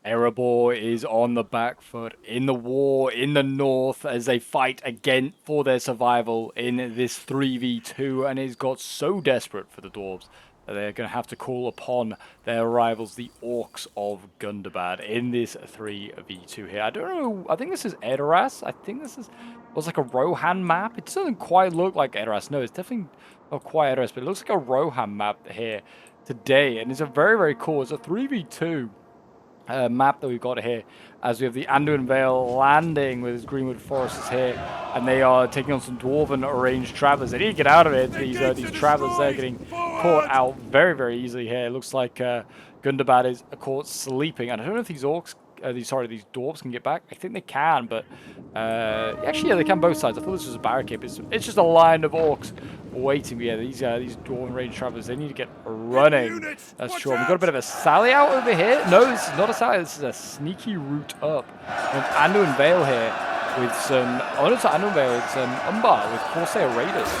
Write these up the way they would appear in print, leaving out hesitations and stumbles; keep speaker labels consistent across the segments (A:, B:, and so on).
A: Erebor is on the back foot in the war in the north as they fight again for their survival in this 3v2, and it's got so desperate for the dwarves that they're going to have to call upon their rivals, the orcs of Gundabad, in this 3v2 here. I don't know, I think this is Edoras. I think this was like a Rohan map. It doesn't quite look like Edoras. No, it's definitely not quite Edoras, but it looks like a Rohan map here today, and it's a very, very cool. It's a 3v2 map that we've got here, as we have the Anduin Vale landing with his Greenwood Forests here, and they are taking on some Dwarven arranged travelers. They need to get out of it. These travelers, they're getting caught out very, very easily here. It looks like Gundabad is caught sleeping, and I don't know if these orcs, these dwarves can get back. I think they can, but actually, yeah, they can both sides. I thought this was a barricade. It's just a line of orcs waiting. But yeah, these Dwarven range travelers, they need to get running. That's true. We've got a bit of a sally out over here. No, this is not a sally. This is a sneaky route up. And Anduin Vale here with some. Oh, no, it's not Anduin Vale. It's Umbar with Corsair Raiders.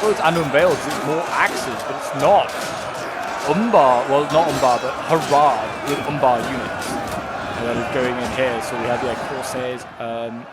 A: Well, it's Anduin Vale because it's more axes, but it's not. Umbar, well, not Umbar, but Harad with Umbar units. And then it's going in here, so we have the Corsairs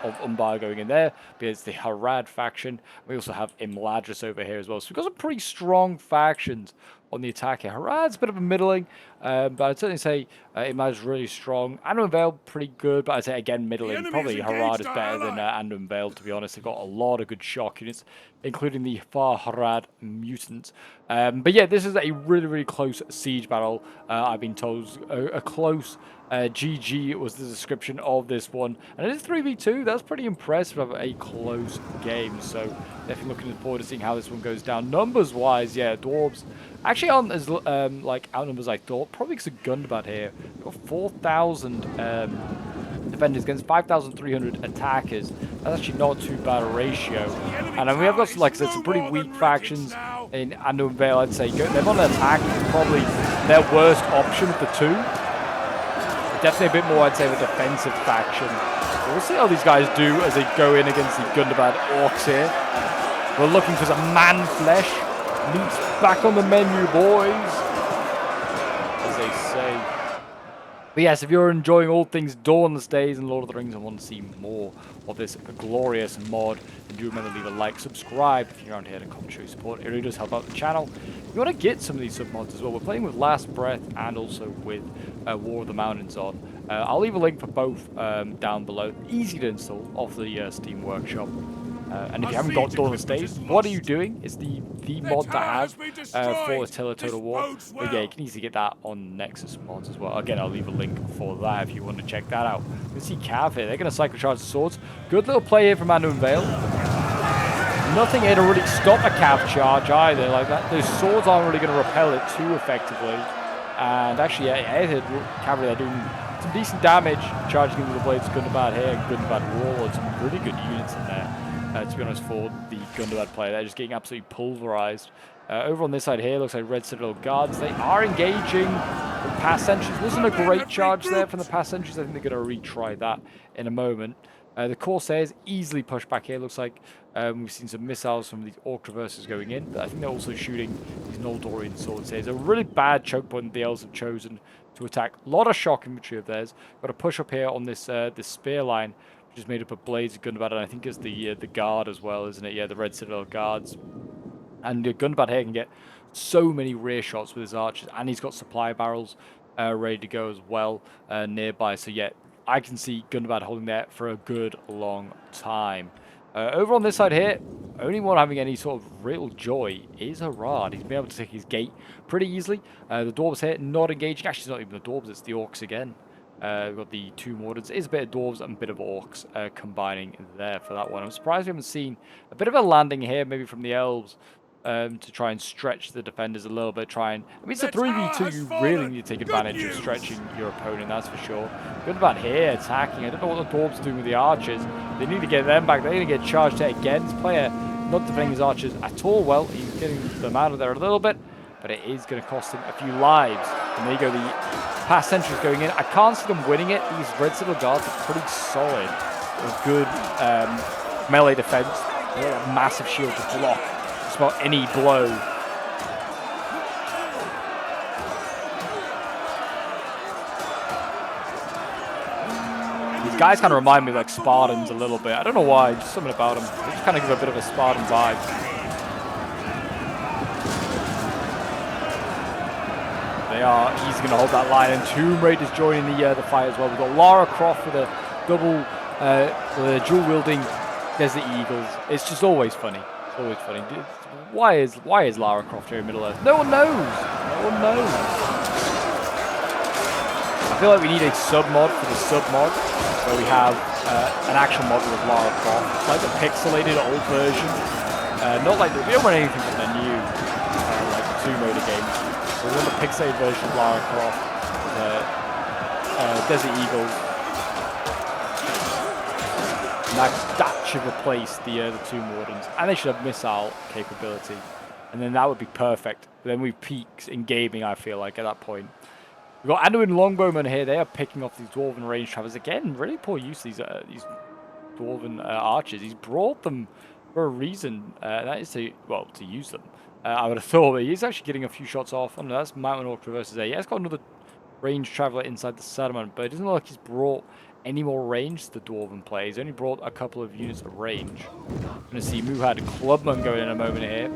A: of Umbar going in there, because it's the Harad faction. We also have Imladris over here as well. So we've got some pretty strong factions on the attack here. Harad's a bit of a middling, but I'd certainly say Imladris really strong. Anduin Vale, pretty good, but I'd say, again, middling. Probably Harad is better than Anduin Vale, to be honest. They've got a lot of good shock units, including the Far Harad mutants. But yeah, this is a really, really close siege battle. I've been told a close GG was the description of this one. And it is 3v2. That's pretty impressive of a close game. So definitely looking forward to seeing how this one goes down. Numbers-wise, yeah, dwarves actually aren't as like outnumbers as I thought. Probably because of Gundabad here. We've got 4,000 defenders against 5,300 attackers. That's actually not too bad a ratio. And then we have got, like I said, some pretty weak factions in Anduin Vale. I'd say they're on attack. It's probably their worst option of the two. Definitely a bit more, I'd say, of a defensive faction. But we'll see how these guys do as they go in against the Gundabad orcs here. We're looking for some man flesh. Meat's back on the menu, boys, as they say. But yes, if you're enjoying all things Dawnless Days and Lord of the Rings and want to see more of this glorious mod, then do remember to leave a like, subscribe if you're around here to comment, show your support. It really does help out the channel. If you want to get some of these submods as well, we're playing with Last Breath and also with War of the Mountains on. I'll leave a link for both down below. Easy to install off the Steam Workshop. And if you haven't got Dawnless Days, what are you doing? It's the mod to have for Attila Total War. But yeah, you can easily get that on Nexus mods as well. Again, I'll leave a link for that if you want to check that out. You can see Cav here. They're going to cyclocharge the swords. Good little play here from Anduin Vale. Nothing here to really stop a Cav charge either. Like that, those swords aren't really going to repel it too effectively. And actually, yeah, Cavalry are doing some decent damage, charging into the blades of Gundabad here. Gundabad Warlord, some really good units in there. To be honest, for the Gundabad player, they're just getting absolutely pulverized. Over on this side here, looks like Red Citadel Guards. They are engaging with past sentries. Wasn't a great charge there from the past sentries. I think they're going to retry that in a moment. The Corsairs easily push back here. Looks like we've seen some missiles from these Orc Traversers going in. But I think they're also shooting these Noldorian swords here. It's a really bad choke point the Elves have chosen to attack. A lot of shock infantry of theirs. Got to push up here on this this spear line, which is made up of blades of Gundabad, and I think it's the guard as well, isn't it? Yeah, the Red Citadel Guards. And Gundabad here can get so many rear shots with his archers, and he's got supply barrels ready to go as well nearby. So yeah, I can see Gundabad holding there for a good long time. Over on this side here, only one having any sort of real joy is Harad. He's been able to take his gate pretty easily. The dwarves here not engaging. Actually, it's not even the dwarves, it's the orcs again. We've got the two wardens. It is a bit of dwarves and a bit of orcs combining there for that one. I'm surprised we haven't seen a bit of a landing here, maybe from the elves, to try and stretch the defenders a little bit. I mean, it's a 3v2. You really need to take advantage of stretching your opponent, that's for sure. Good about here, attacking. I don't know what the dwarves are doing with the archers. They need to get them back. They're going to get charged here again. This player not defending his archers at all well. He's getting them out of there a little bit, but it is going to cost him a few lives. And there you go, the past sentries going in. I can't see them winning it. These Red Citadel Guards are pretty solid with good melee defense. They have a massive shield to block just about any blow. These guys kind of remind me of like Spartans a little bit. I don't know why, just something about them. They just kind of give a bit of a Spartan vibe. He's going to hold that line, and Tomb Raider's joining the fight as well. We've got Lara Croft with a double, with a dual-wielding Desert Eagles. It's just always funny. It's always funny. Why is Lara Croft here in Middle Earth? No one knows. No one knows. I feel like we need a sub-mod for the sub-mod, where we have an actual model of Lara Croft, like the pixelated old version. Not like we don't want anything from the new, like the Tomb Raider games. We want the pixelated version of Lara Croft with Desert Eagles. And that should replace the Tomb Wardens, and they should have missile capability, and then that would be perfect. Then we peak in gaming, I feel like, at that point. We've got Anduin Longbowmen here. They are picking off these Dwarven range travelers. Again, really poor use of these Dwarven archers. He's brought them for a reason, and that is to use them. I would have thought that he's actually getting a few shots off. Oh no, that's Mountain Orc Traverses there. Yeah, he's got another range traveler inside the settlement, but it doesn't look like he's brought any more range to the Dwarven play. He's only brought a couple of units of range. I'm going to see Muhad Clubman going in a moment here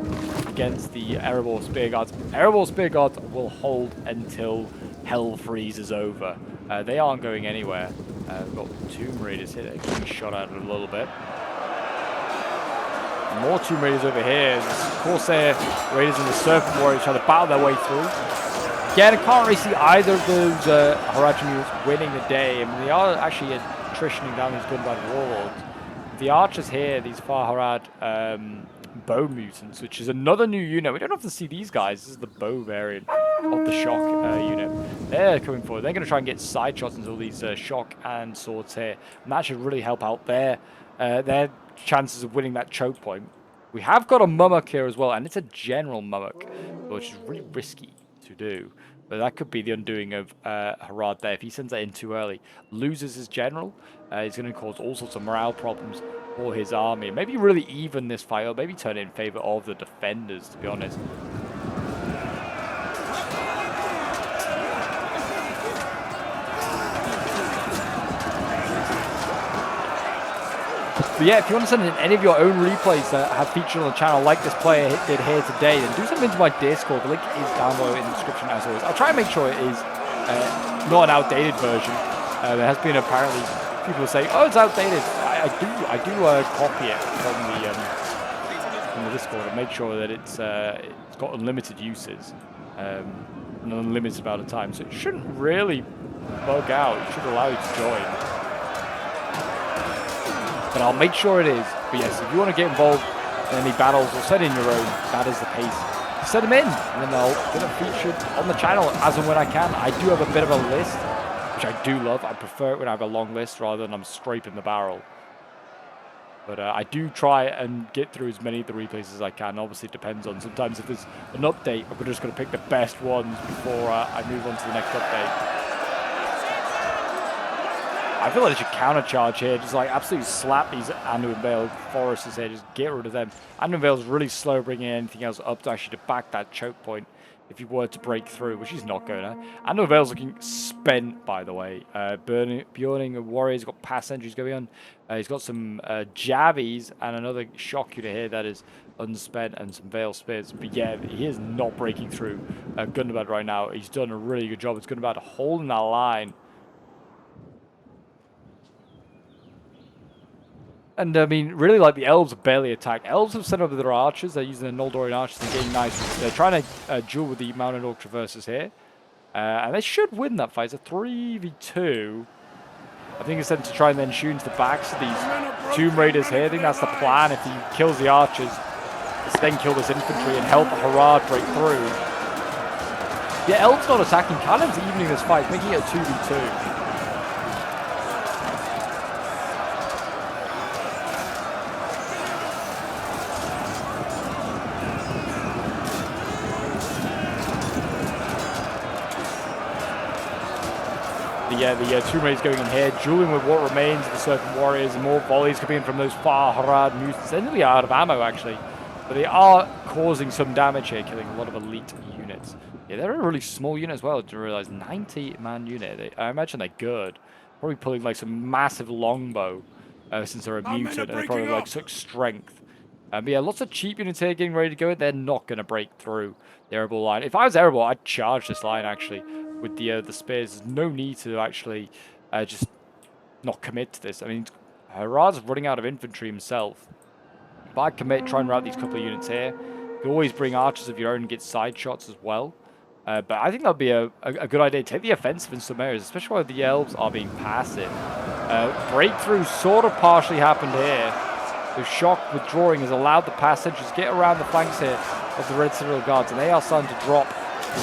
A: against the Erebor Spear Guards. Erebor Spear Guards will hold until Hell freezes over. They aren't going anywhere. We've got Tomb Raiders here. They're getting shot at a little bit. More Tomb Raiders over here. There's Corsair Raiders and the Serpent Warriors trying to battle their way through. Again, I can't really see either of those Harad mules winning the day. I mean, they are actually attritioning down these Gunbad Warlords. The archers here, these Far Harad bow mutants, which is another new unit. We don't often see these guys. This is the bow variant of the shock unit. They're coming forward. They're going to try and get side shots into all these shock and swords here. And that should really help out their chances of winning that choke point. We have got a Mummakil here as well, and it's a general Mummakil, which is really risky to do. But that could be the undoing of Harad there. If he sends that in too early, loses his general, he's going to cause all sorts of morale problems for his army. Maybe really even this fight, or maybe turn it in favor of the defenders, to be honest. But yeah, if you want to send in any of your own replays that have featured on the channel, like this player did here today, then do something to my Discord. The link is down below in the description as always. I'll try and make sure it is not an outdated version. There has been apparently people say, "Oh, it's outdated." I do copy it from the Discord and make sure that it's got unlimited uses, an unlimited amount of time, so it shouldn't really bug out. It should allow you to join. But I'll make sure it is. But yes, if you want to get involved in any battles or send in your own, that is the pace. Send them in, and then they'll get them featured on the channel as and when I can. I do have a bit of a list, which I do love. I prefer it when I have a long list rather than I'm scraping the barrel. But I do try and get through as many of the replays as I can. Obviously, it depends on sometimes if there's an update, I'm just going to pick the best ones before I move on to the next update. I feel like they should countercharge here, just like absolutely slap these Anduin Vale foresters here, just get rid of them. Anduin Vale's really slow bringing anything else up to actually to back that choke point if he were to break through, which he's not going to. Anduin Vale's looking spent, by the way. Burning Warriors, got past entries going on. He's got some Jabbies and another shock unit here that is unspent and some Vale Spears. But yeah, he is not breaking through Gundabad right now. He's done a really good job. It's Gundabad holding that line. And I mean, really, like the elves have barely attacked. Elves have sent over their archers. They're using the Noldorian archers and getting nice. They're trying to duel with the Mountain Orc Traverses here. And they should win that fight. It's a 3v2. I think it's sent to try and then shoot into the backs of these Tomb Raiders here. I think that's the plan. If he kills the archers, it's then kill this infantry and help Harad break through. Yeah, elves not attacking. Cannon's evening this fight, making it a 2v2. Yeah, the Tomb Raiders going in here, dueling with what remains of the Serpent Warriors, and more volleys coming in from those Far Harad mutants. They're nearly out of ammo, actually. But they are causing some damage here, killing a lot of elite units. Yeah, they're a really small unit as well, to realize 90-man unit. I imagine they're good. probably pulling like some massive longbow since they're a mutant, and they're probably like such strength. But yeah, lots of cheap units here getting ready to go. They're not going to break through the Erebor line. If I was Erebor, I'd charge this line actually with the spears. There's no need to actually just not commit to this. I mean, Harad's running out of infantry himself. If I commit, try and route these couple of units here. You can always bring archers of your own and get side shots as well. But I think that'd be a good idea. Take the offensive in some areas, especially where the elves are being passive. Breakthrough sort of partially happened here. The shock withdrawing has allowed the passengers to get around the flanks here of the Red Citadel Guards, and they are starting to drop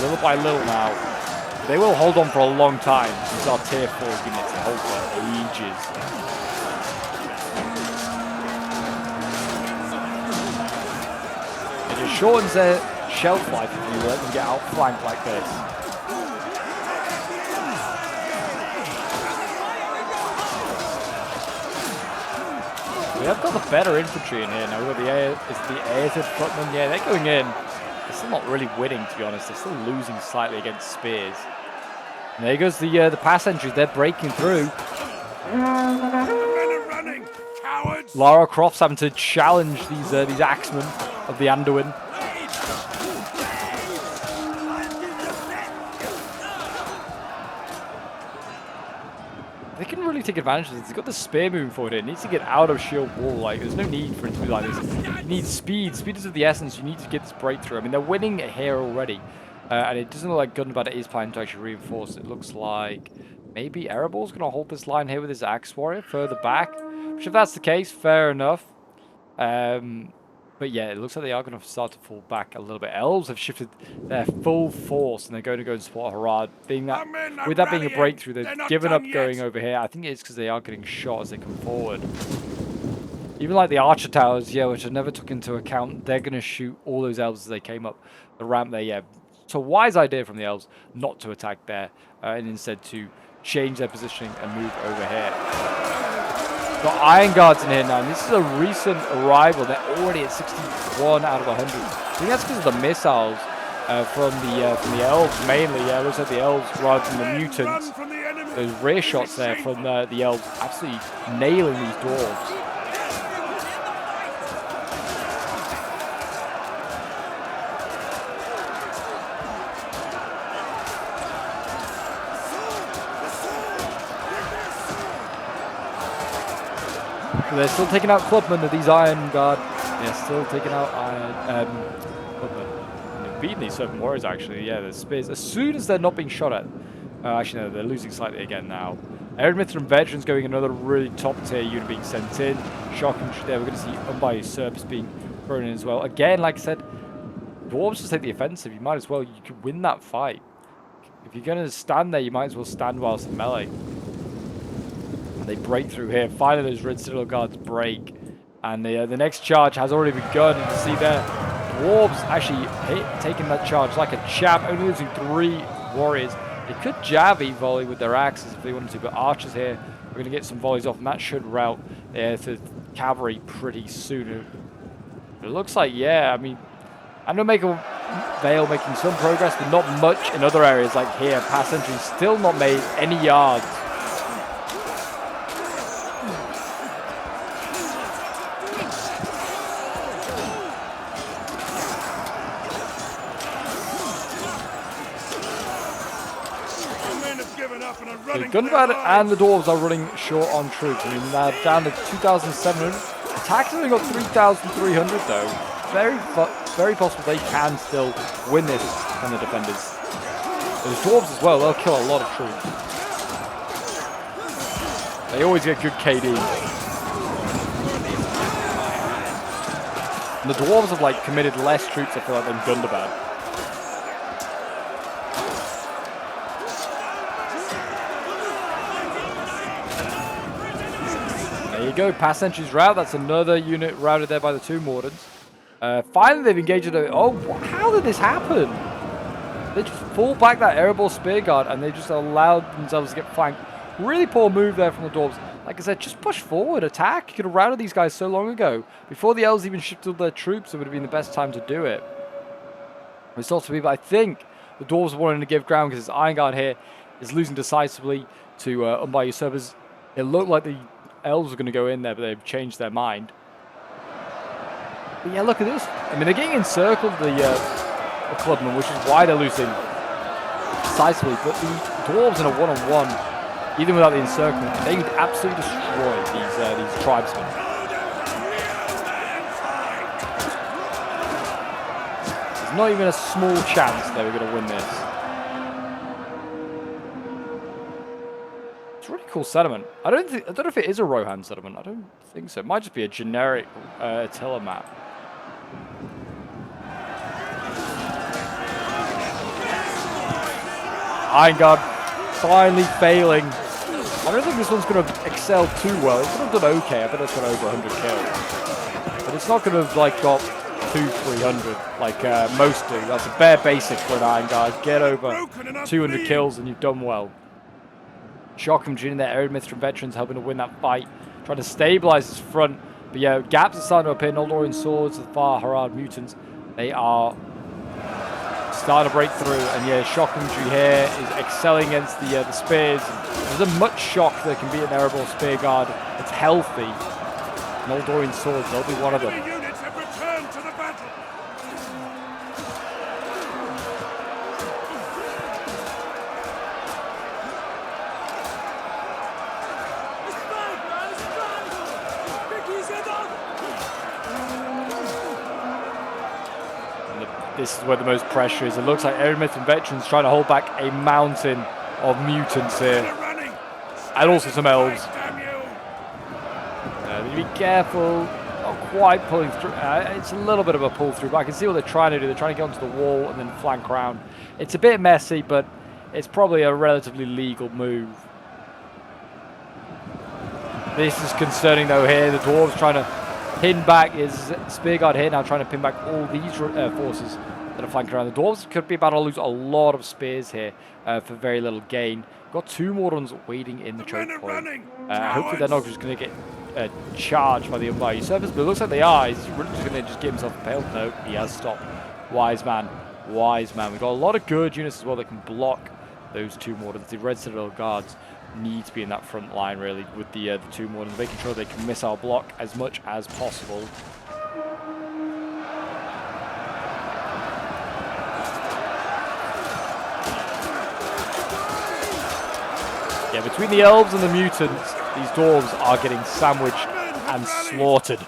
A: little by little now. They will hold on for a long time. These are tier 4 units. They hold for ages. It just shortens their shelf life if you let them get outflanked like this. We have got the better infantry in here now. We've got the Aether footmen. Yeah, they're going in. They're still not really winning, to be honest. They're still losing slightly against spears. And there goes the pass entries. They're breaking through. Lara Croft's having to challenge these axemen of the Anduin. They can really take advantage of this. He's got the spear moving forward here. It needs to get out of shield wall. Like, there's no need for it to be like this. You need speed. Speed is of the essence. You need to get this breakthrough. I mean, they're winning here already. And it doesn't look like Gundabad is planning to actually reinforce. It looks like maybe Erebor's going to hold this line here with his Axe Warrior further back. Which, if that's the case, fair enough. But yeah, it looks like they are going to start to fall back a little bit. Elves have shifted their full force, and they're going to go and support Harad. With that being a breakthrough, they've given up going over here. I think it's because they are getting shot as they come forward. Even like the archer towers, yeah, which I never took into account, they're going to shoot all those elves as they came up the ramp there, yeah. It's a wise idea from the elves not to attack there, and instead to change their positioning and move over here. Got Iron Guards in here now, and this is a recent arrival. They're already at 61 out of 100. I think that's because of the missiles from the elves mainly. Yeah, it looks like the elves rather than the mutants. Those rear shots there from the elves absolutely nailing these dwarves. So they're still taking out clubmen with these Iron Guard. They're still taking out clubmen. And they've beaten these Serpent Warriors actually. Yeah, the spears. As soon as they're not being shot at. Actually, no, they're losing slightly again now. Eredmithran Veterans going another really top tier unit being sent in. Shock infantry there. We're going to see Unbuy Usurpers being thrown in as well. Again, like I said, dwarves just take the offensive. You might as well. You could win that fight. If you're going to stand there, you might as well stand whilst in melee. They break through here. Finally, those Red Citadel Guards break. And the next charge has already begun. You can see there, dwarves actually taking that charge like a champ, only losing 3 warriors. They could Javi volley with their axes if they wanted to, but archers here are going to get some volleys off, and that should route to cavalry pretty soon. It looks like, yeah, I mean, I'm going to make a Vale making some progress, but not much in other areas like here. Pass entry still not made any yards. The Gundabad and the dwarves are running short on troops. I mean, they're down to 2,700. Attack's only got 3,300 though. Very possible they can still win this from the defenders. Those dwarves as well, they'll kill a lot of troops. They always get good KD. And the dwarves have like committed less troops, I feel like, than Gundabad. There you go, pass sentries route. That's another unit routed there by the 2 Mordants. Finally, they've engaged it. Oh, how did this happen? They just fall back that Erebor Spear Guard and they just allowed themselves to get flanked. Really poor move there from the dwarves. Like I said, just push forward, attack. You could have routed these guys so long ago. Before the elves even shifted their troops, it would have been the best time to do it. It's also, but I think the dwarves wanted to give ground because this Iron Guard here is losing decisively to unbar usurpers. It looked like the elves were going to go in there, but they've changed their mind. But yeah, look at this. I mean, they're getting encircled, the clubmen, which is why they're losing decisively. But the dwarves in a one-on-one, even without the encirclement, they would absolutely destroy these tribesmen. There's not even a small chance they were going to win this. It's a really cool settlement. I don't know if it is a Rohan settlement. I don't think so. It might just be a generic Attila map. Iron Guard finally failing. I don't think this one's going to excel too well. It's going to have done okay. I bet it's got over 100 kills. But it's not going to have like got 200-300 like most do. That's a bare basic for an Iron Guard. Get over 200 kills and you've done well. Shock him during their Eremithran veterans helping to win that fight. Trying to stabilize his front. But yeah, gaps are starting to appear. Noldorian swords, the far Harad mutants. They are starting to break through, and yeah, Shockhamdry here is excelling against the spears. There's a much shock that can be an Erebor spear guard. It's healthy. Noldorian swords, they'll be one of them.
B: Units have returned to the battle.
A: This is where the most pressure is. It looks like Eremithran veterans trying to hold back a mountain of mutants here. And also some elves. Need to be careful. Not quite pulling through. It's a little bit of a pull through, but I can see what they're trying to do. They're trying to get onto the wall and then flank around. It's a bit messy, but it's probably a relatively legal move. This is concerning though here. The dwarves trying to pin back his spearguard here, now trying to pin back all these forces that are flanking around. The dwarves could be about to lose a lot of spears here for very little gain. Got two more ones waiting in the choke point. Hopefully they're not just going to get charged by the unbar usurpers, but it looks like they are. He's really just going to just give himself a pale. No, he has stopped. Wise man. Wise man. We've got a lot of good units as well that can block those two Mordants. The Red Citadel Guards need to be in that front line really with the two Mordants, making sure they can missile block as much as possible. Yeah, between the elves and the mutants, these dwarves are getting sandwiched and slaughtered.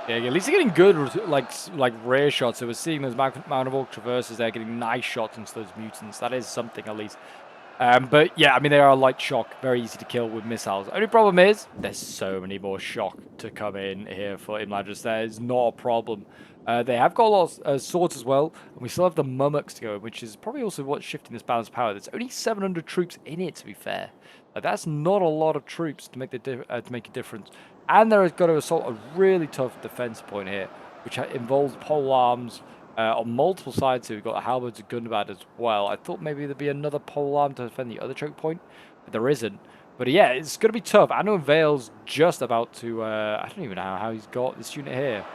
A: Yeah, at least they're getting good, like rare shots. So we're seeing those Mount of Orc traverses there, getting nice shots into those mutants. That is something at least. But yeah, I mean, they are light shock, very easy to kill with missiles. Only problem is there's so many more shock to come in here for Imladris. That is not a problem. They have got a lot of swords as well, and we still have the Mummaks to go, which is probably also what's shifting this balance of power. There's only 700 troops in it, to be fair. Like, that's not a lot of troops to make a difference. And they've got to assault a really tough defense point here, which involves pole arms on multiple sides. So we've got halberds and gunbad as well. I thought maybe there'd be another pole arm to defend the other choke point, but there isn't. But yeah, it's going to be tough. I know Vale's just about to... I don't even know how he's got this unit here.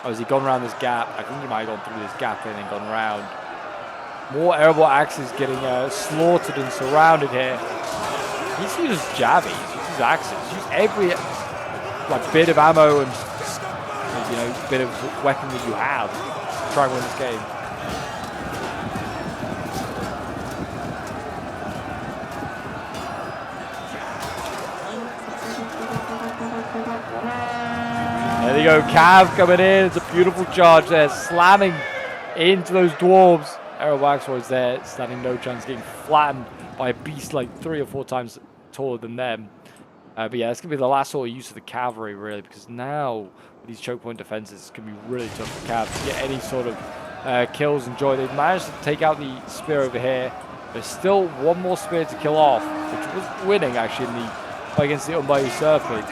A: Oh, has he gone around this gap? I think he might have gone through this gap and then gone around. More Erebor axes getting slaughtered and surrounded here. He's used jabbies, he uses axes, he uses every like bit of ammo and bit of weapon that you have to try and win this game. There they go, Cav coming in. It's a beautiful charge there, slamming into those dwarves. Arrow Waxlord's there, standing no chance, getting flattened by a beast like 3 or 4 times taller than them. But yeah, that's going to be the last sort of use of the cavalry, really, because now with these choke point defenses, it's going to be really tough for Cav to get any sort of kills and joy. They've managed to take out the spear over here. There's still one more spear to kill off, which was winning actually in the fight against the unbody usurpers.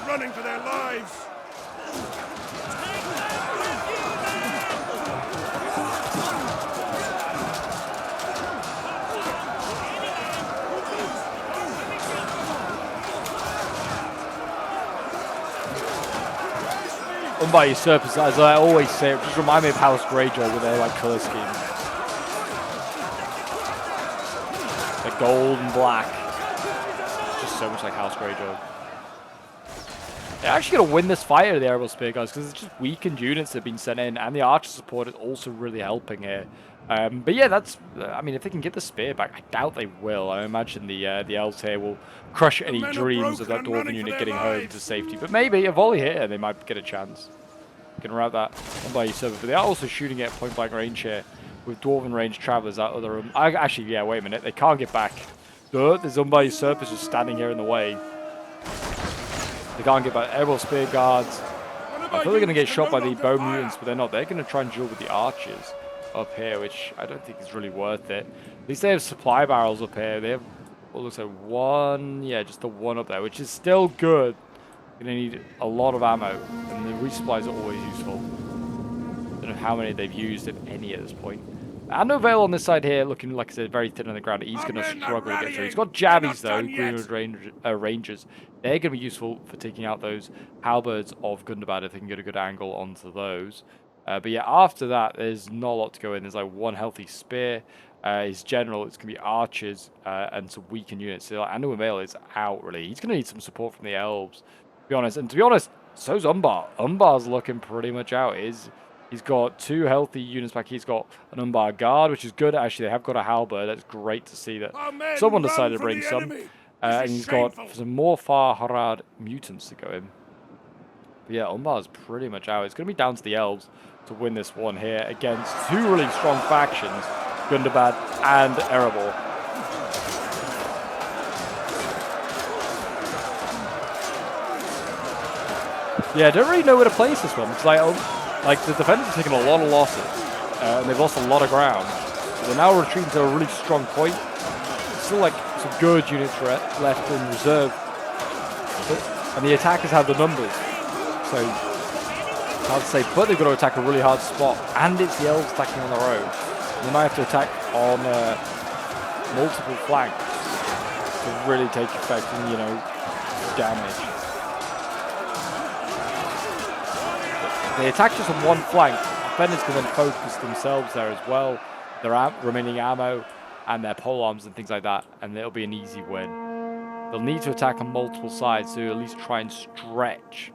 B: Running for their lives.
A: Unbody usurpers, as I always say, it just remind me of House Greyjoy with their like colour schemes. The gold and black. Just so much like House Greyjoy. They're actually going to win this fight of the Aerial Spear, guys, because it's just weakened units that have been sent in, and the Archer support is also really helping here. But yeah, that's, I mean, if they can get the Spear back, I doubt they will. I imagine the Elves here will crush any dreams of that Dwarven unit getting home to safety. But maybe a volley here, they might get a chance. Can route that Unbody Usurper, but they are also shooting at point blank range here with Dwarven range travelers out of the room. Actually, yeah, wait a minute, they can't get back. There's Unbody Usurpers just standing here in the way. They can't get back. Aerial Spear Guards. I thought they were going to get shot by the Bone Mutants, but they're not. They're going to try and duel with the Archers up here, which I don't think is really worth it. At least they have supply barrels up here. They have, what looks like one, yeah, just the one up there, which is still good. You're going to need a lot of ammo, and the resupplies are always useful. Don't know how many they've used, if any, at this point. And no Veil on this side here, looking, like I said, very thin on the ground. He's going to struggle to get through. He's got Jabbies, though, Greenwood Rangers. They're going to be useful for taking out those Halberds of Gundabad if they can get a good angle onto those. But yeah, after that, there's not a lot to go in. There's like one healthy spear. His general, it's going to be archers and some weakened units. So like, Anu Veil is out, really. He's going to need some support from the elves, to be honest. And to be honest, so's Umbar. Umbar's looking pretty much out. He's got two healthy units back. He's got an Umbar guard, which is good. Actually, they have got a halberd. That's great to see that someone decided to bring some. And he's got some more Far Harad mutants to go in. But yeah, Umbar's pretty much out. It's going to be down to the elves to win this one here against two really strong factions, Gundabad and Erebor. Yeah, I don't really know where to place this one. It's like the defenders are taking a lot of losses, and they've lost a lot of ground. So they're now retreating to a really strong point. Still like some good units left in reserve, and the attackers have the numbers. So hard to say, but they've got to attack a really hard spot, and it's the elves attacking on their own. They might have to attack on multiple flanks to really take effect and, you know, damage. They attack just on one flank. Defenders can then focus themselves there as well. Their remaining ammo and their polearms and things like that, and it'll be an easy win. They'll need to attack on multiple sides to at least try and stretch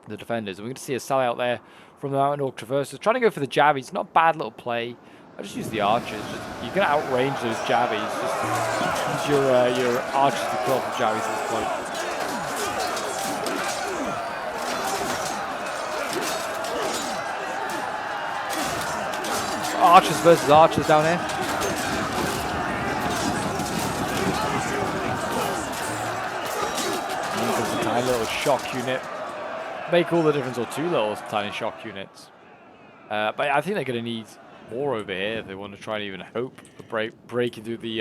A: the defenders. And we're going to see a sally out there from the Mountain Orc Traversers. Trying to go for the jabbies. Not a bad little play. I just use the archers. You're going to outrange those jabbies. Just use your archers to kill off the jabbies at this point. Archers versus archers down here. There's a tiny little shock unit. Make all the difference, or two little tiny shock units. But I think they're going to need more over here if they want to try and even hope to break into the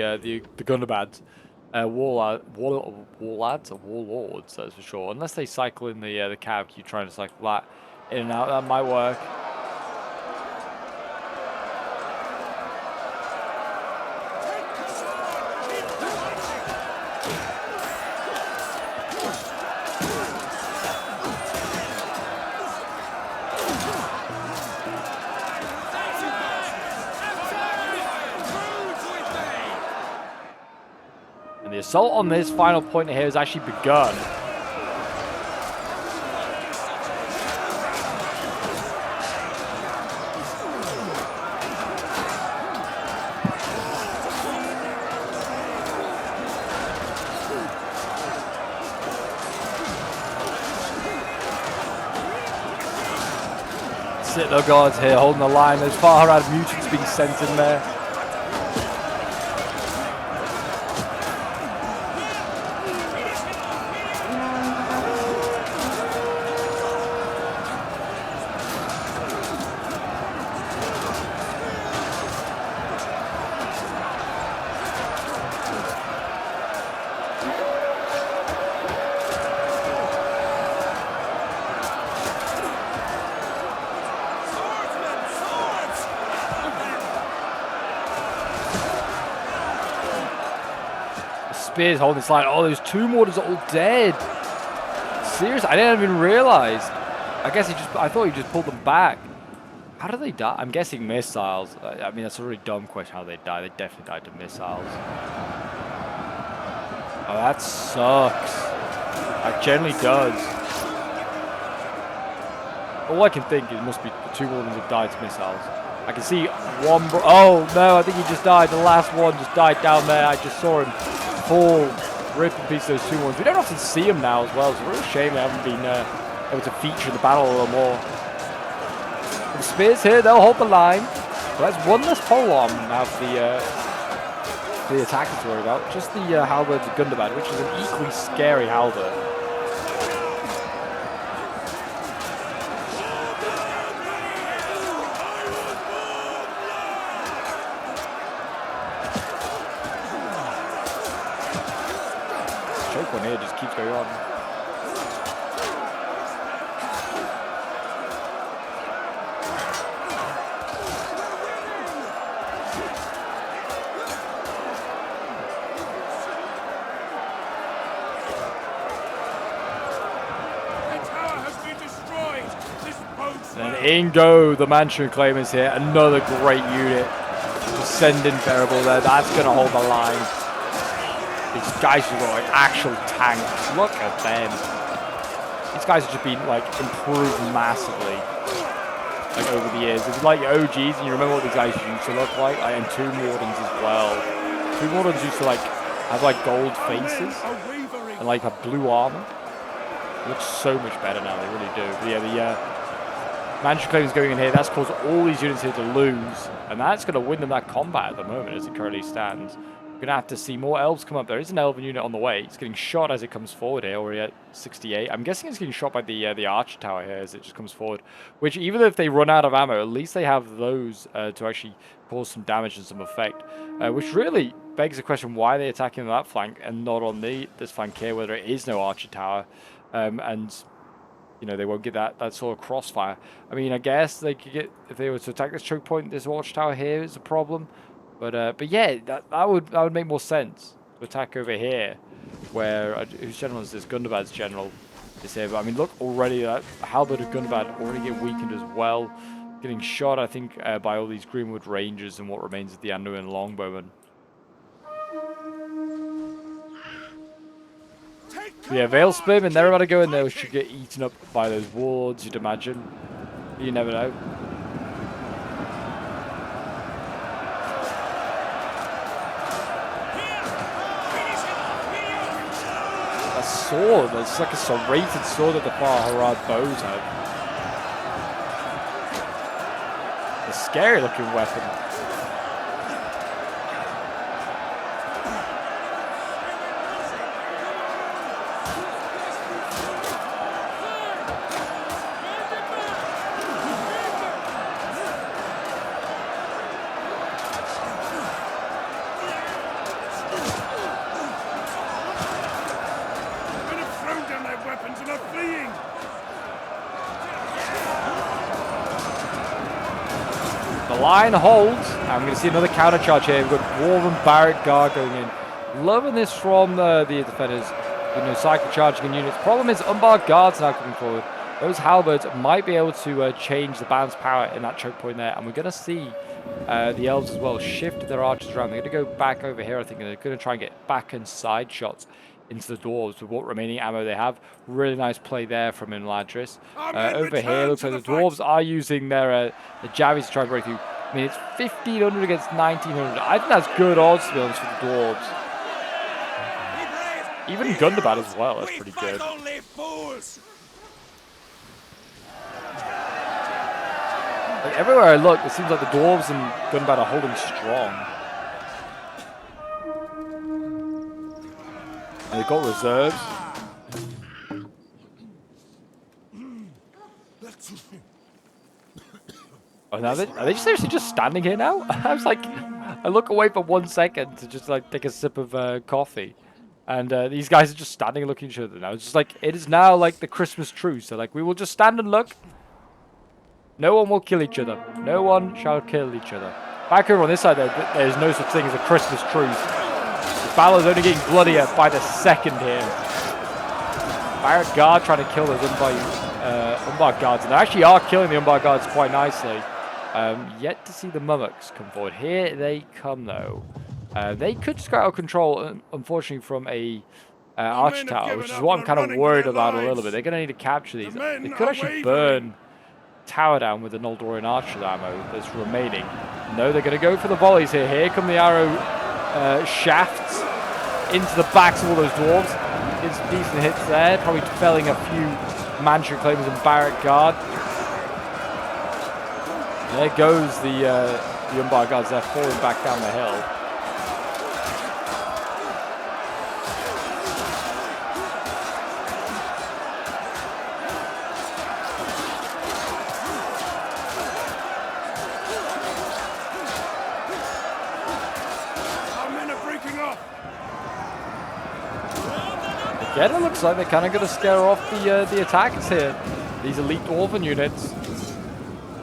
A: Gundabad warlords, that's for sure. Unless they cycle in the cab, keep trying to cycle that in and out. That might work. The assault on this final point here has actually begun. Citadel guards here holding the line. There's far out mutants being sent in there. Spears holding this line. Oh, those two mortars are all dead. Seriously, I didn't even realize. I thought he just pulled them back. How did they die? I'm guessing missiles. I mean, that's a really dumb question how they die. They definitely died to missiles. Oh, that sucks. That generally does. All I can think is it must be the two mortars have died to missiles. I can see one. Oh no, I think he just died. The last one just died down there. I just saw him fall, rip in pieces those two ones. We don't often see them now as well. It's a real shame they haven't been able to feature in the battle a little more. The spears here, they'll hold the line. So that's one less pole arm now for the attackers to worry about. Just the halberds of Gundabad, which is an equally scary halberd. One here just keeps going on.
B: The tower has been destroyed. This boat's
A: And in go the Mansion Claimers here. Another great unit. Sending Bearable there. That's going to hold the line. These guys are like actual tanks. Look at them. These guys have just been like improved massively, like over the years. If you like OGs and you remember what these guys used to look like, and two Wardens as well. Two Wardens used to like have like gold faces and like have blue armor. It looks so much better now. They really do. But yeah, the Mansion Claim is going in here. That's caused all these units here to lose, and that's going to win them that combat at the moment as it currently stands. We're going to have to see more elves come up. There is an elven unit on the way. It's getting shot as it comes forward here, already at 68. I'm guessing it's getting shot by the archer tower here as it just comes forward. Which, even if they run out of ammo, at least they have those to actually cause some damage and some effect. Which really begs the question, why are they attacking on that flank and not on this flank here, where there is no archer tower. And, you know, they won't get that sort of crossfire. I mean, I guess they could get, if they were to attack this choke point, this watchtower here is a problem. But yeah, that would make more sense to attack over here, where whose general is this? Gundabad's general is here. But I mean, look already, that halberd of Gundabad already get weakened as well, getting shot I think by all these Greenwood Rangers and what remains of the Anduin Longbowmen. So yeah, Veil Spim, and they're about to go in there. Should get eaten up by those wards, you'd imagine. You never know. Sword, it's like a serrated sword that the Far-Harad bows have. A scary looking weapon. Line holds. I'm going to see another counter charge here. We've got Dwarven Barrack Guard going in. Loving this from the defenders. You know, cycle charging in units. Problem is, unbarred guards now coming forward. Those halberds might be able to change the balance power in that choke point there. And we're going to see the elves as well shift their archers around. They're going to go back over here, I think. And they're going to try and get back and side shots into the dwarves with what remaining ammo they have. Really nice play there from Imladris. Over here, looks like the dwarves are using their the jabbies to try and break through. I mean, it's 1,500 against 1,900. I think that's good odds, to be honest, for the dwarves. Even Gundabad as well, that's pretty good. Like everywhere I look, it seems like the dwarves and Gunbad are holding strong. And they've got reserves. Oh, now are they seriously just standing here now? I was like, I look away for 1 second to just like take a sip of coffee. And these guys are just standing looking at each other now. It's just like, it is now like the Christmas truce. So like, we will just stand and look. No one will kill each other. No one shall kill each other. Back over on this side, there's no such thing as a Christmas truce. The battle's only getting bloodier by the second here. Barrett Guard trying to kill those Umbar guards. And they actually are killing the Umbar guards quite nicely. Yet to see the Mummaks come forward. Here they come, though. They could just go out of control, unfortunately, from a arch tower, which is what I'm kind of worried about a little bit. They're going to need to capture these. They could actually burn tower down with the Noldorian archer ammo that's remaining. No, they're going to go for the volleys here. Here come the arrow shafts into the backs of all those dwarves. Get some decent hits there. Probably felling a few Manchu claimers and Barrack Guard. There goes the Umbar guards. They're falling back down the hill. Again, it looks like they're kind of going to scare off the attackers here. These elite Dwarven units.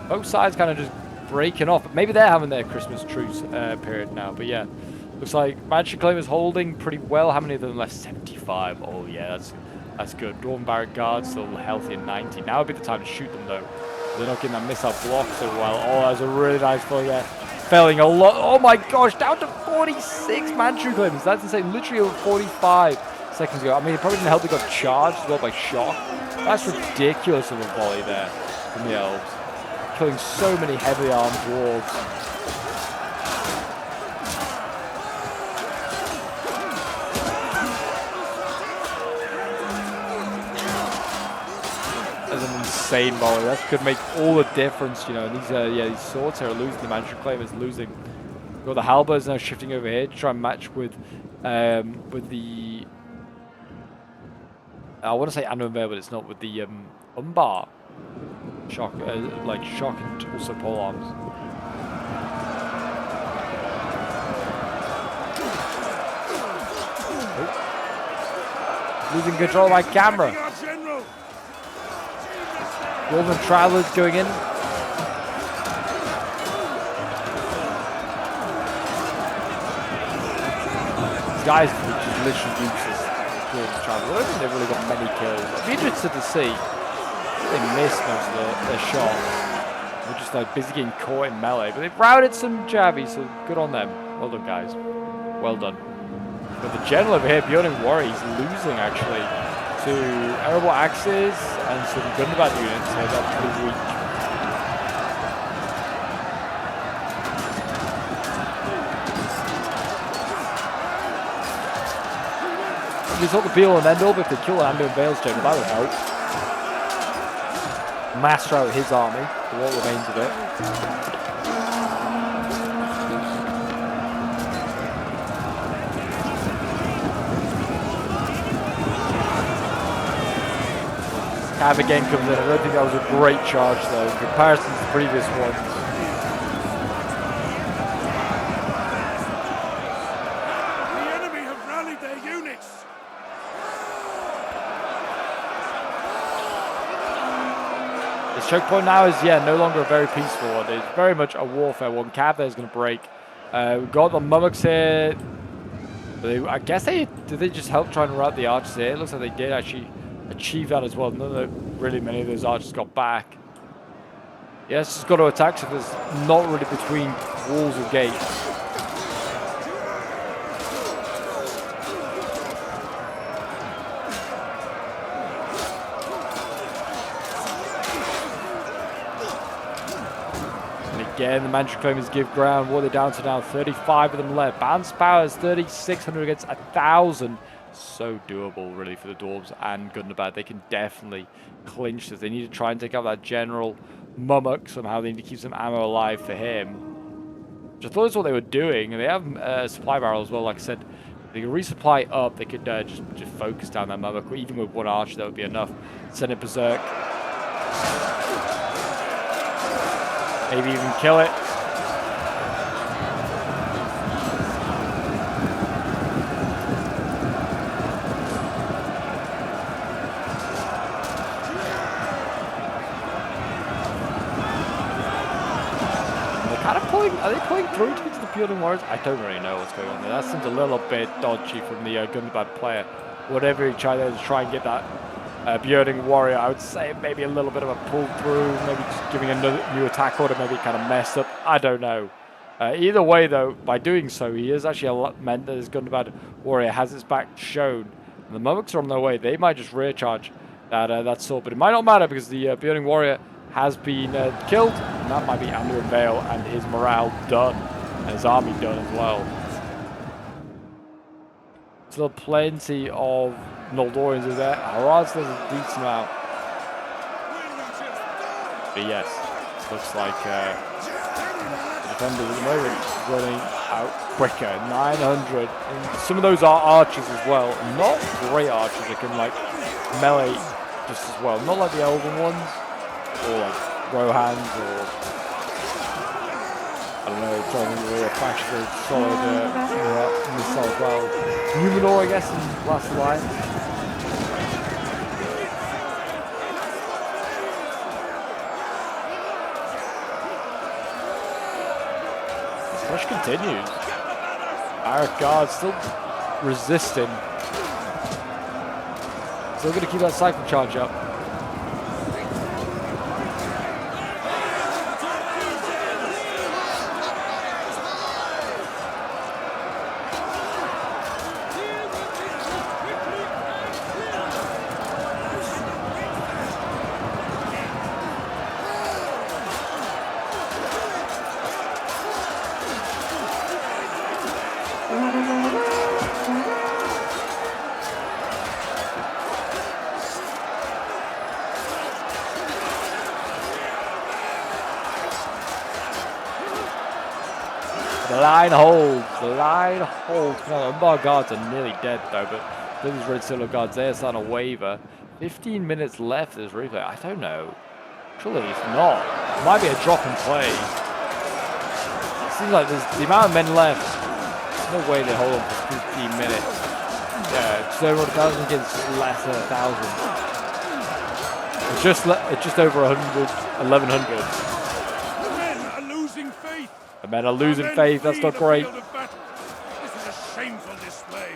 A: Both sides kind of just breaking off. Maybe they're having their Christmas truce period now. But yeah, looks like Manchu Claim is holding pretty well. How many of them left? 75. Oh yeah, that's good. Dwarven Barrack Guards still healthy at 90. Now would be the time to shoot them though. They're not getting that missile block so well. Oh, that's a really nice volley there. Failing a lot. Oh my gosh, down to 46 Manchu Claims. That's insane. Literally over 45 seconds ago. I mean, it probably didn't help they got charged as well by shock. That's ridiculous of a volley there from the elves. Killing so many heavily armed dwarves. That's an insane volley. That could make all the difference, you know. And these swords here are losing. The Manchu Claim is losing. We've got the halberds now shifting over here to try and match with the. I want to say Anduin, but it's not, with the Umbar. Shock, like shock and also pole arms. Oh. Losing control of my camera. Dwarven Travelers going in. These guys are just literally useless. Dwarven Travelers. I don't think they've really got many kills. I'd be interested to see. They missed most of their shot. They're just like busy getting caught in melee. But they've routed some Javi, so good on them. Well done, guys. Well done. But the general over here, Bjorn and Worry, he's losing actually to Arable Axes and some Gundabad units, so that's pretty weak. If he's not the be-all and end-all, but if they kill Anduin Vale's general, that would help. Master out his army, for what remains of it. Cav again comes in. I don't think that was a great charge though, in comparison to the previous ones.
B: The enemy have rallied their units.
A: This choke point now is, no longer a very peaceful one. It's very much a warfare one. Cav there is going to break. We've got the Mummaks here. I guess did they just help try and rout the archers here? It looks like they did actually achieve that as well. Not that really many of those archers got back. Yes, just got to attack, so there's not really between walls or gates. Again, the Manchu Claimers give ground. What are they down to now? 35 of them left. Bounce power is 3,600 against 1,000. So doable, really, for the Dwarves and Gundabad. They can definitely clinch this. They need to try and take out that general Mummuk. Somehow they need to keep some ammo alive for him. Which I thought is what they were doing. And they have a supply barrel as well. Like I said, they can resupply up. They could just focus down that Mummuk. Even with one archer, that would be enough. Send it berserk. Maybe even kill it. Are they pulling through to get to the Building Warriors? I don't really know what's going on there. That seems a little bit dodgy from the Gundabad player. Whatever he tried to try and get that Building Warrior, I would say maybe a little bit of a pull through, maybe just giving another new attack order, maybe kind of messed up. I don't know. Either way, though, by doing so, he has actually meant that his Gundabad Warrior has its back shown. And the Mummuks are on their way. They might just rear charge that sword, but it might not matter because the Building Warrior has been killed, and that might be Andrew Vale and his morale done, and his army done as well. Still plenty of Noldorians in there. Harald's does a decent amount. But yes, looks like the defenders at the moment running out quicker. 900. And some of those are archers as well. Not great archers that can like melee just as well. Not like the elven ones. Or like Rohans, or I don't know, trying to think of a faction solid missile as well. Numenor, I guess, in Last Alliance. The push continues. Our guard still resisting. Still going to keep that cycle charge up. The line holds. The line holds. No, Umbar guards are nearly dead though, but those red solo guards, they're starting to waver. 15 minutes left of this replay. I don't know. Surely it's not. It might be a drop and play. It seems like there's the amount of men left. There's no way they hold on for 15 minutes. Yeah, just over 1,000 against less than 1,000. It's just over 100, 1,100. The men are losing faith. That's not great.
B: This is a shameful display.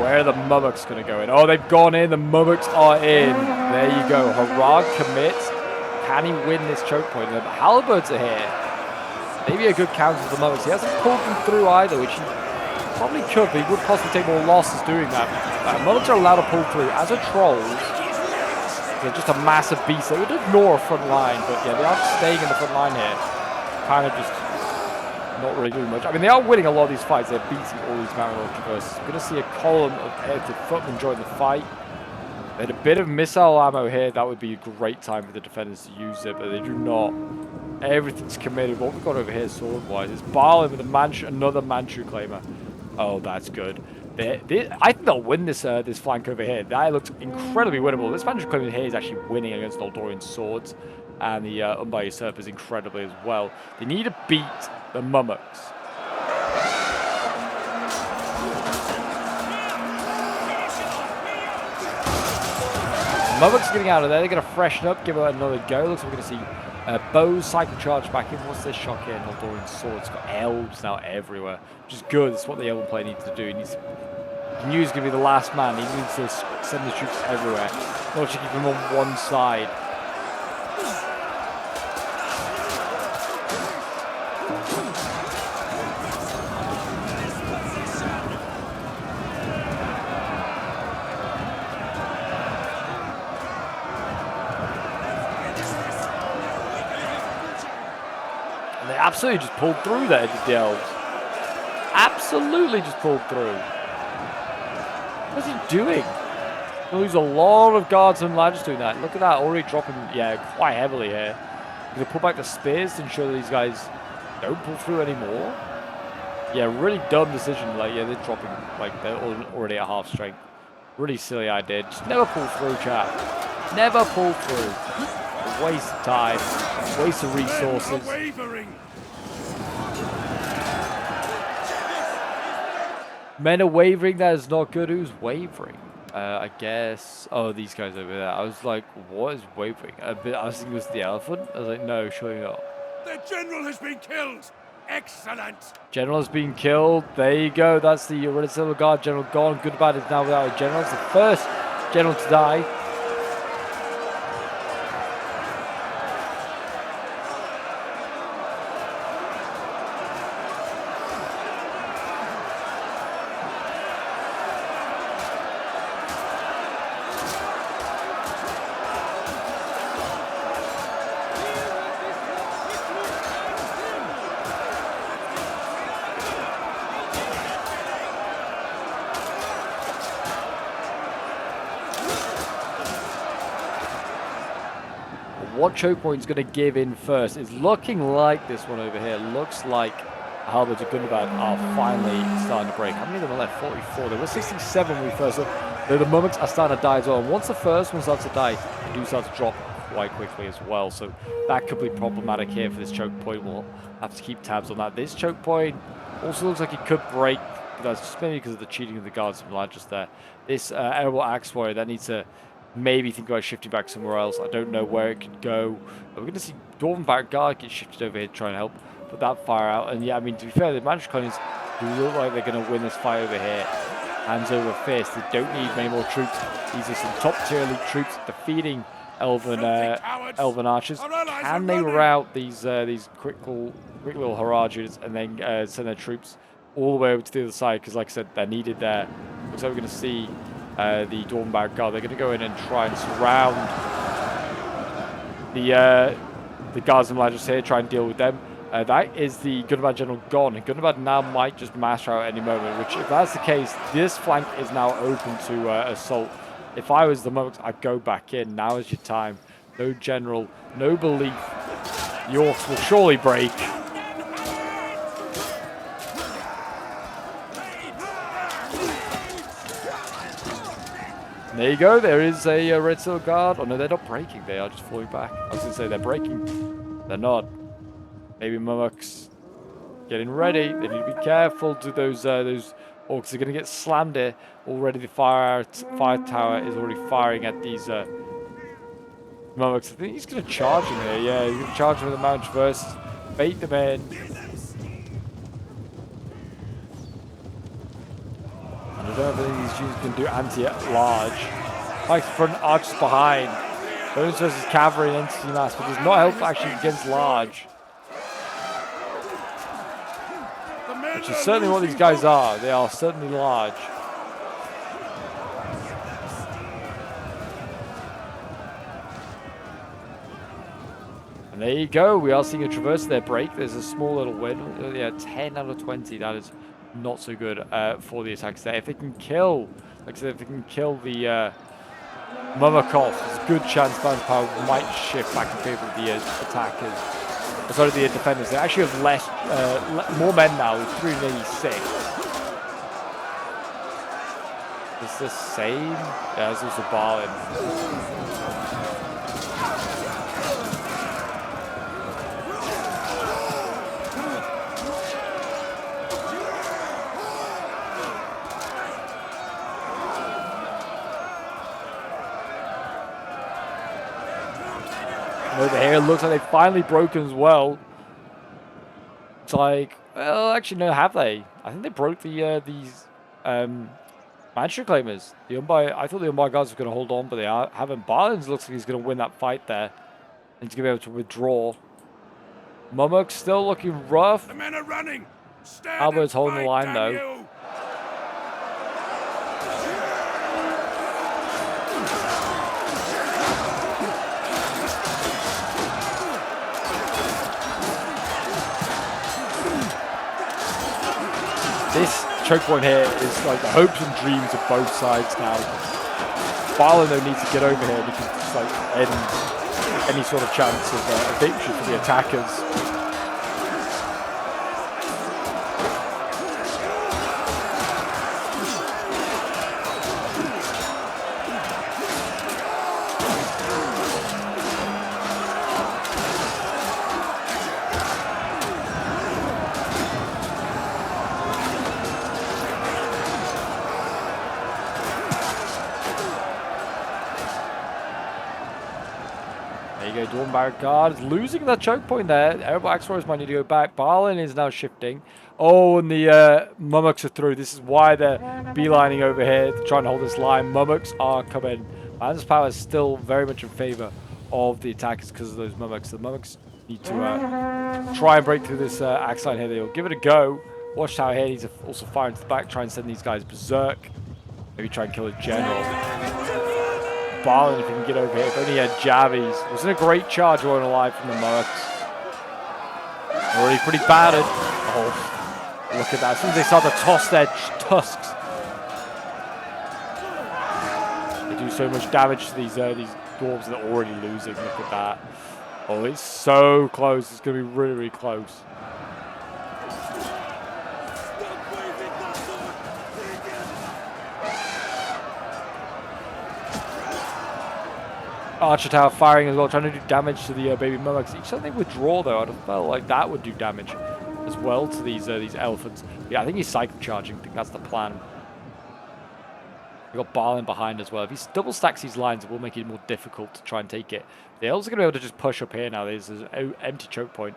A: Where are the Mummuks going to go in? Oh, they've gone in. The Mummuks are in. There you go. Harag commits. Can he win this choke point? The Halberds are here. Maybe a good counter for the Mummuks. He hasn't pulled them through either, which he probably could, but he would possibly take more losses doing that. Mummuks are allowed to pull through. As a trolls, they're just a massive beast. They would ignore a front line, but yeah, they are staying in the front line here. Kind of just not really doing much. I mean, they are winning a lot of these fights. They're beating all these mountain traverses. We're going to see a column of headed footmen join the fight. They had a bit of missile ammo here. That would be a great time for the defenders to use it, but they do not. Everything's committed. What we've got over here sword-wise is Barlin with another Manchu claimer. Oh, that's good. I think they'll win this this flank over here. That looks incredibly winnable. This Manchu claimer here is actually winning against Noldorian swords. And the Umbar usurpers incredibly as well. They need to beat the Mummuks. Mummak's getting out of there. They're going to freshen up, give it another go. Looks like we're going to see bows cycle charge back in. What's this shock here? Noldorian swords. It's got elves now everywhere, which is good. That's what the elven player needs to do. He needs Mew is going to be the last man. He needs to send the troops everywhere, not just keep them on one side. And they absolutely just pulled through there, the elves. Absolutely just pulled through. What's he doing? There's a lot of guards and lads doing that. Look at that, already dropping, yeah, quite heavily here. Gonna pull back the spears to ensure that these guys don't pull through anymore. Yeah, really dumb decision. Like, yeah, they're dropping, like, they're already at half strength. Really silly idea. Just never pull through, chat. Never pull through. A waste of time, a waste of resources. Men are wavering, that is not good. Who's wavering? I guess. Oh, these guys over there. I was like, what is wavering? I was thinking it was the elephant. I was like, no, surely not.
B: The general has been killed. Excellent.
A: General has been killed. There you go. That's the Red Silver Guard general gone. Good Bad is now without a general. It's the first general to die. What choke point is going to give in first? It's looking like this one over here. Looks like Halberds and Gundabad are finally starting to break. How many of them are left? 44. There were 67 when we first looked. The Mummaks are starting to die as well. And once the first one starts to die, they do start to drop quite quickly as well. So that could be problematic here for this choke point. We'll have to keep tabs on that. This choke point also looks like it could break. But that's just maybe because of the cheating of the guards from Lad just there. This Edible Axe Warrior, that needs to maybe think about shifting back somewhere else. I don't know where it could go. We're going to see Dwarven Back Guard get shifted over here to try and help put that fire out. And yeah, I mean, to be fair, the Magic Colonies do look like they're going to win this fight over here. Hands over fist. They don't need many more troops. These are some top tier elite troops defeating Elven archers. Can they rout these quick little Haraj units and then send their troops all the way over to the other side? Because like I said, they're needed there. Looks like we're going to see the Dwarven Back Guard. They're going to go in and try and surround the guards and ladders here, try and deal with them. That is the Gundabad general gone. Gundabad now might just master out at any moment, which if that's the case, this flank is now open to assault. If I was the Mummaks, I'd go back in. Now is your time. No general, no belief. The orcs will surely break. There you go, there is a Red Silver Guard. Oh no, they're not breaking, they are just falling back. I was going to say they're breaking. They're not. Maybe Mummaks getting ready. They need to be careful to those orcs. They're going to get slammed here. Already the fire tower is already firing at these Mummaks. I think he's going to charge them here. Yeah, he's going to charge them with the Mount Traverse. Bait them in. I don't think these units can do anti-large. Like front archers behind. Those versus cavalry and entity mass, but there's no help actually against large. Which is certainly what these guys are. They are certainly large. And there you go. We are seeing a traverse there break. There's a small little win. Yeah, 10 out of 20. That is not so good for the attacks there. If they can kill, like I said, if they can kill the Mummakil, there's a good chance Bounce Power might shift back in favor of the attackers. Sorry, the defenders. They actually have more men now with 386. Is this same? Yeah, there's also Balin. And over here, it looks like they've finally broken as well. It's like, well, actually, no, have they? I think they broke these Mansion Claimers. I thought the Umbire Guards were going to hold on, but they haven't. Barlins looks like he's going to win that fight there. And he's going to be able to withdraw. Mummak's still looking rough.
B: The men are running. Stand
A: Albert's
B: and
A: holding the
B: fight,
A: line,
B: damn
A: though.
B: you.
A: This choke point here is like the hopes and dreams of both sides now. Barlin though needs to get over here and he can just like end any sort of chance of a victory for the attackers. Dwarven Barrack Guard is losing that choke point there. Aerobat Explorers might need to go back. Barlin is now shifting. Oh, and the Mummaks are through. This is why they're beelining over here to try and hold this line. Mummaks are coming. Man's power is still very much in favor of the attackers because of those Mummaks. The Mummaks need to try and break through this axe line here. They'll give it a go. Watchtower here needs to also fire into the back, try and send these guys berserk. Maybe try and kill a general. Barlin, if he can get over here. If only he had jabbies. It wasn't a great charge rolling alive from the Mummaks. Already pretty battered. Oh, look at that. As soon as they start to toss their tusks, they do so much damage to these dwarves that are already losing. Look at that. Oh, it's so close. It's going to be really, really close. Archer Tower firing as well, trying to do damage to the baby Mummaks. Each time they withdraw, though, I'd have felt like that would do damage as well to these elephants. Yeah, I think he's cycle charging. I think that's the plan. We've got Barlin behind as well. If he double stacks these lines, it will make it more difficult to try and take it. The elves are going to be able to just push up here now. There's an empty choke point.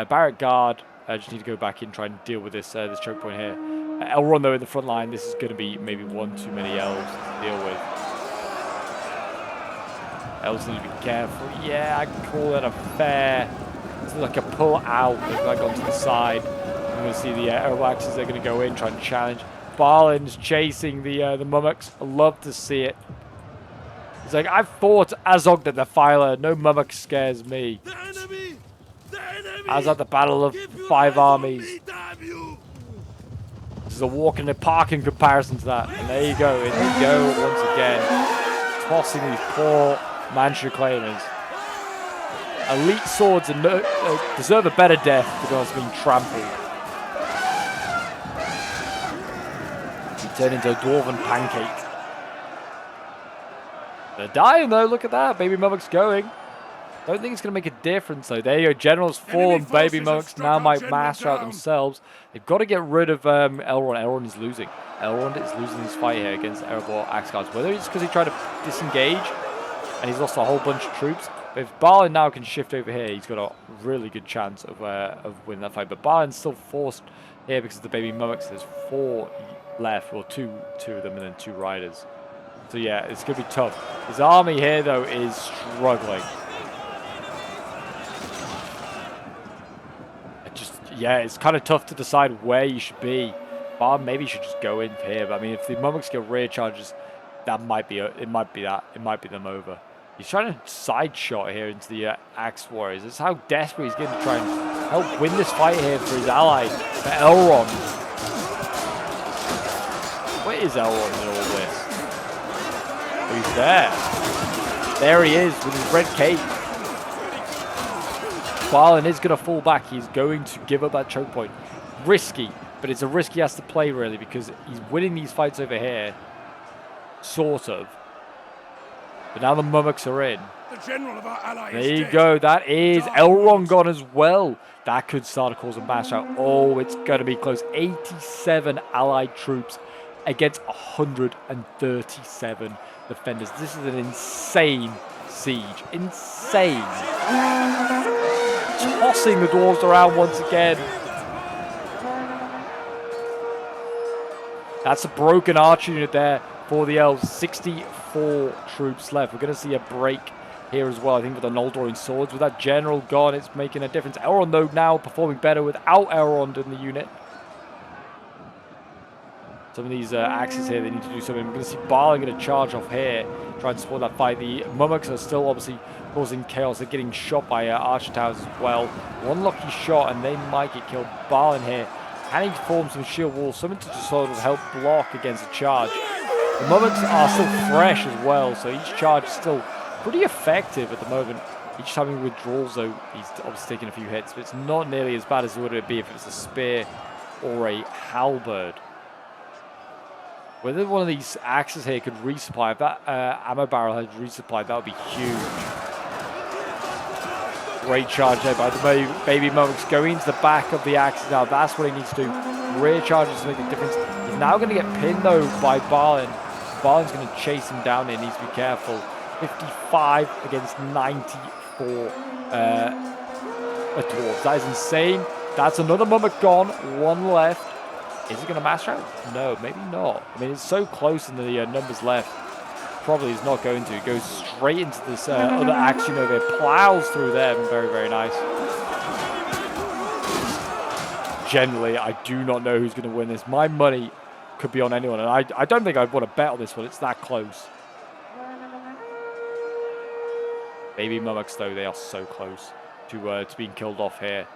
A: Barrack Guard just need to go back in and try and deal with this this choke point here. Elrond, though, in the front line, this is going to be maybe one too many elves to deal with. Elves need to be careful. Yeah, I call that a fair. It's like a pull out. They've like gone to the side. I'm going to see the Aeroaxes. They're going to go in, try and challenge. Barlin's chasing the Mummaks. I love to see it. He's like, I've fought Azog the Defiler. No Mummak scares me.
B: The enemy! The enemy!
A: As at the Battle of Five Armies. This is a walk in the park in comparison to that. And there you go. In they go once again. Tossing these poor Manchu claimers. Elite swords and deserve a better death because being trampled. He turned into a dwarven pancake. They're dying though, look at that. Baby Mummak's going. Don't think it's going to make a difference though. There you go, General's fall and Baby Mummaks now might master out themselves. They've got to get rid of Elrond. Elrond is losing. Elrond is losing this fight here against Erebor Axe Guards. Whether it's because he tried to disengage and he's lost a whole bunch of troops. But if Barlin now can shift over here, he's got a really good chance of winning that fight. But Barlin's still forced here because of the Baby Mummaks. There's 4 left, well, two of them and then 2 riders. So yeah, it's going to be tough. His army here, though, is struggling. Yeah, it's kind of tough to decide where you should be. Barlin maybe should just go in here. But I mean, if the Mummaks get rear charges, that might be it. Might be them over. He's trying to side shot here into the Axe Warriors. That's how desperate he's getting to try and help win this fight here for his ally, for Elrond. Where is Elrond in all this? Oh, he's there. There he is with his red cape. Barlin is going to fall back. He's going to give up that choke point. Risky, but it's a risk he has to play, really, because he's winning these fights over here. Sort of. But now the Mummaks are in.
B: The general of our ally
A: there
B: is
A: you
B: dead.
A: go. That is Elrond gone as well. That could start to cause a mass out. Oh, it's going to be close. 87 allied troops against 137 defenders. This is an insane siege. Insane. Tossing the dwarves around once again. That's a broken archer unit there for the elves. 64 troops left. We're going to see a break here as well, I think, with the Noldorian swords. With that general gone, it's making a difference. Elrond, though, now performing better without Elrond in the unit. Some of these axes here, they need to do something. We're going to see Balin going to charge off here, trying to support that fight. The Mummaks are still obviously causing chaos. They're getting shot by archer towers as well. One lucky shot, and they might get killed. Balin here, can he form some shield walls? Something to just sort of help block against a charge. The Mummaks are still fresh as well, so each charge is still pretty effective at the moment. Each time he withdraws, though, he's obviously taking a few hits, but it's not nearly as bad as it would be if it was a spear or a halberd. Whether one of these axes here could resupply, if that ammo barrel had resupplied, that would be huge. Great charge there by the baby Mummaks going into the back of the axes now. That's what he needs to do. Rear charges to make a difference. He's now going to get pinned, though, by Balin. Balin's going to chase him down here. He needs to be careful. 55 against 94 dwarves. That is insane. That's another Mummak gone. One left. Is he going to master out? No, maybe not. I mean, it's so close in the numbers left. Probably is not going to. It goes straight into this other action over here. Plows through them. Very, very nice. Generally, I do not know who's going to win this. My money could be on anyone, and I don't think I'd want to bet on this one. It's that close. Baby Mummaks, though, they are so close to being killed off here.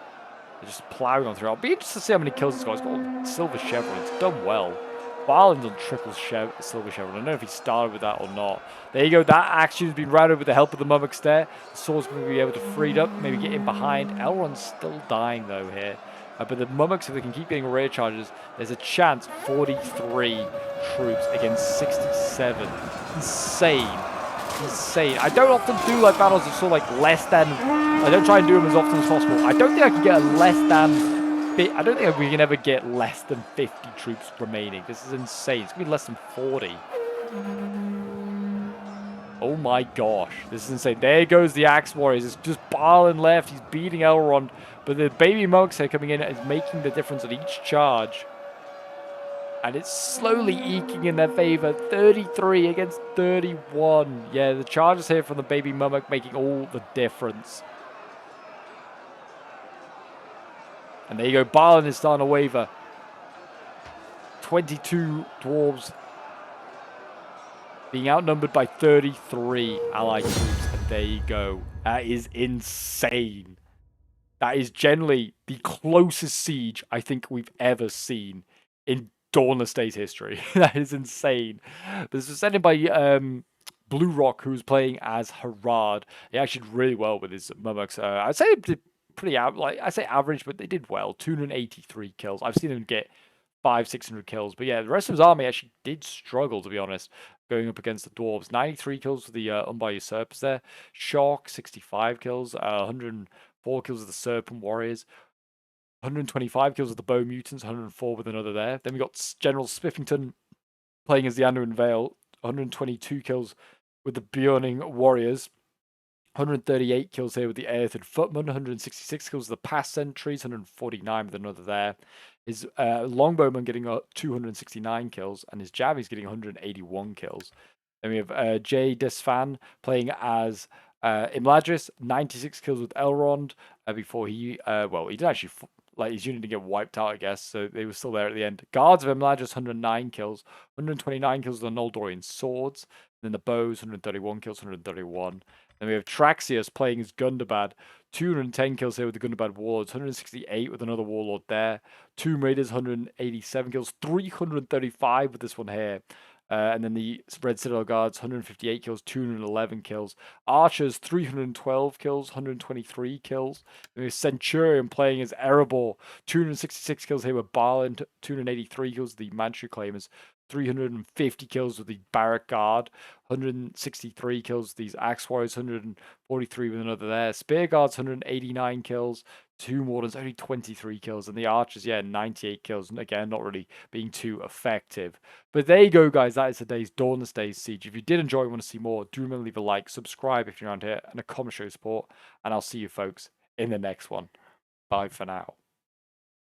A: They're just plowing on through. I'll be interested to see how many kills it's got. It's got silver chevron. It's done well. Balin's on triple silver chevron. I don't know if he started with that or not. There you go. That action has been routed with the help of the Mummaks there. The sword's going to be able to free it up, maybe get in behind. Elrond's still dying, though, here. But the Mummaks, if they can keep getting rear charges, there's a chance. 43 troops against 67. Insane. Insane. I don't often do like battles of sort of like less than. I don't try and do them as often as possible. I don't think I can get a less than. I don't think we can ever get less than 50 troops remaining. This is insane. It's gonna be less than 40. Oh my gosh, this is insane. There goes the Axe Warriors. It's just Balin left. He's beating Elrond, but the baby Mummaks are coming in and is making the difference at each charge. And it's slowly eking in their favor. 33 against 31. Yeah, the charges here from the baby Mummak making all the difference. And there you go. Balin is starting to waver. 22 dwarves being outnumbered by 33 allied troops. And there you go. That is insane. That is generally the closest siege I think we've ever seen in Dawnless Days history. That is insane. This was sent in by Blue Rock, who was playing as Harad. He actually did really well with his Mummaks. I'd say they did pretty I say average, but they did well. 283 kills. I've seen him get 500-600 kills. But yeah, the rest of his army actually did struggle, to be honest, going up against the dwarves. 93 kills for the Umbar Usurpers there. Shock, 65 kills. 104 kills of the Serpent Warriors. 125 kills with the Bow Mutants, 104 with another there. Then we got General Spiffington playing as the Anduin Vale, 122 kills with the Burning Warriors. 138 kills here with the Aethid Footman, 166 kills with the Past Sentries, 149 with another there. His Longbowman getting 269 kills, and his Javi's getting 181 kills. Then we have Jay Desfan playing as Imladris, 96 kills with Elrond before he, well, he did actually, like, his unit didn't get wiped out, I guess, so they were still there at the end. Guards of Imladris, 109 kills, 129 kills with the Noldorian swords. Then the bows, 131 kills, 131. Then we have Traxius playing as Gundabad, 210 kills here with the Gundabad Warlords, 168 with another Warlord there. Tomb Raiders, 187 kills, 335 with this one here. And then the Red Citadel Guards, 158 kills, 211 kills. Archers, 312 kills, 123 kills. Then we have Centurion playing as Erebor, 266 kills here with Balin, 283 kills, the Manchu Claimers, 350 kills with the Barrack Guard, 163 kills with these Axe Warriors, 143 with another there. Spear Guards, 189 kills. Two Wardens, only 23 kills. And the Archers, yeah, 98 kills. And again, not really being too effective. But there you go, guys. That is today's Dawnless Days Siege. If you did enjoy and want to see more, do remember to leave a like, subscribe if you're around here, and a comment show support. And I'll see you folks in the next one. Bye for now.